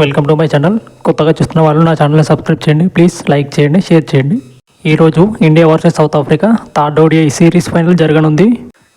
Welcome to my channel. కొత్తగా చూస్తున్న వాళ్ళు నా ఛానల్ని సబ్స్క్రైబ్ చేయండి. ప్లీజ్ లైక్ చేయండి, షేర్ చేయండి. ఈరోజు India versus south Africa third ODI series final జరగనుంది.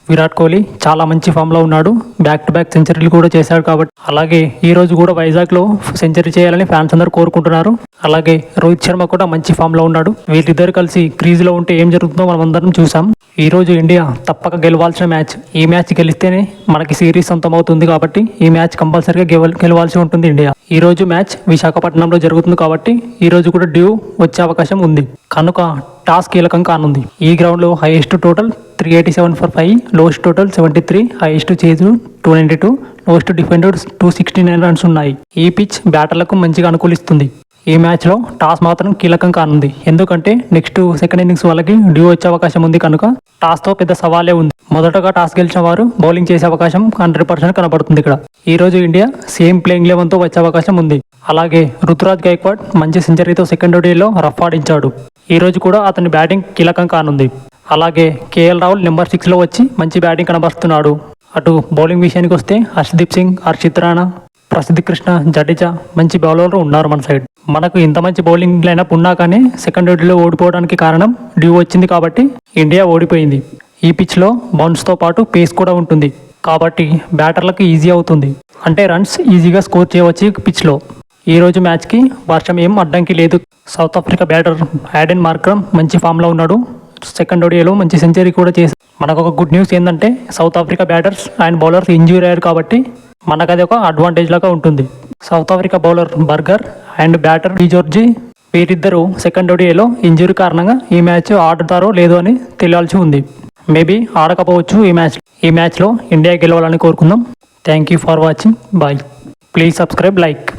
విరాట్ కోహ్లీ చాలా మంచి ఫామ్లో ఉన్నాడు. బ్యాక్ టు బ్యాక్ సెంచరీలు కూడా చేశాడు కాబట్టి, అలాగే ఈ రోజు కూడా వైజాగ్లో సెంచరీ చేయాలని ఫ్యాన్స్ అందరూ కోరుకుంటున్నారు. అలాగే రోహిత్ శర్మ కూడా మంచి ఫామ్లో ఉన్నాడు. వీళ్ళిద్దరు కలిసి క్రీజ్లో ఉంటే ఏం జరుగుతుందో మనం అందరం చూసాం. ఈ రోజు ఇండియా తప్పక గెలవాల్సిన మ్యాచ్. ఈ మ్యాచ్ గెలిస్తేనే మనకి సిరీస్ సొంతమవుతుంది కాబట్టి ఈ మ్యాచ్ కంపల్సరీగా గెలవాల్సి ఉంటుంది ఇండియా. ఈ రోజు మ్యాచ్ విశాఖపట్నంలో జరుగుతుంది కాబట్టి ఈ రోజు కూడా డ్యూ వచ్చే అవకాశం ఉంది. కనుక టాస్ కీలకం కానుంది. ఈ గ్రౌండ్లో highest total 387 for 5, lowest total 73, highest chase 292, lowest defended 269 runs ఉన్నాయి. ఈ పిచ్ బ్యాటర్లకు మంచిగా అనుకూలిస్తుంది. ఈ మ్యాచ్లో టాస్ మాత్రం కీలకం కానుంది. ఎందుకంటే నెక్స్ట్ సెకండ్ ఇన్నింగ్స్ వాళ్ళకి డ్యూ వచ్చే అవకాశం ఉంది. కనుక టాస్తో పెద్ద సవాలే ఉంది. మొదటగా టాస్ గెలిచిన వారు బౌలింగ్ చేసే అవకాశం 100% కనబడుతుంది. ఇక్కడ ఈ రోజు ఇండియా సేమ్ ప్లేయింగ్ 11తో వచ్చే అవకాశం ఉంది. అలాగే రుతురాజ్ గైక్వాడ్ మంచి సెంచరీతో సెకండ్ ఓడిఐలో రఫ్ ఆడించాడు. ఈ రోజు కూడా అతని బ్యాటింగ్ కీలకం కానుంది. అలాగే కేఎల్ రాహుల్ నెంబర్ 6లో వచ్చి మంచి బ్యాటింగ్ కనబరుస్తున్నాడు. అటు బౌలింగ్ విషయానికి వస్తే హర్షదీప్ సింగ్, హర్షిత్ రాణా, ప్రసిద్ధ్ కృష్ణ, జడేజా మంచి బౌలర్లు ఉన్నారు మన సైడ్. మనకు ఇంత మంచి బౌలింగ్ లైనప్ ఉన్నా కానీ సెకండ్ ఓడిలో ఓడిపోవడానికి కారణం డ్యూ వచ్చింది కాబట్టి ఇండియా ఓడిపోయింది. ఈ పిచ్లో బౌన్స్తో పాటు పేస్ కూడా ఉంటుంది కాబట్టి బ్యాటర్లకు ఈజీ అవుతుంది. అంటే రన్స్ ఈజీగా స్కోర్ చేయవచ్చు ఈ పిచ్లో. ఈ రోజు మ్యాచ్కి వర్షం ఏం అడ్డంకి లేదు. South Africa batter Aiden Markram మంచి ఫామ్లో ఉన్నాడు. సెకండ్ ఓడిఐలో మంచి సెంచరీ కూడా చేశారు. మనకు ఒక గుడ్ న్యూస్ ఏంటంటే South Africa batters and bowlers injury అయ్యారు కాబట్టి మనకు అది ఒక అడ్వాంటేజ్ లాగా ఉంటుంది. South Africa bowler Burger and batter de Zorzi వీరిద్దరూ సెకండ్ ఓడిఐలో ఇంజ్యూరీ కారణంగా ఈ మ్యాచ్ ఆడుతారో లేదో అని తెలియాల్సి ఉంది. మేబీ ఆడకపోవచ్చు ఈ మ్యాచ్లో ఇండియా గెలవాలని కోరుకుందాం. Thank you for watching. Bye. Please subscribe, like.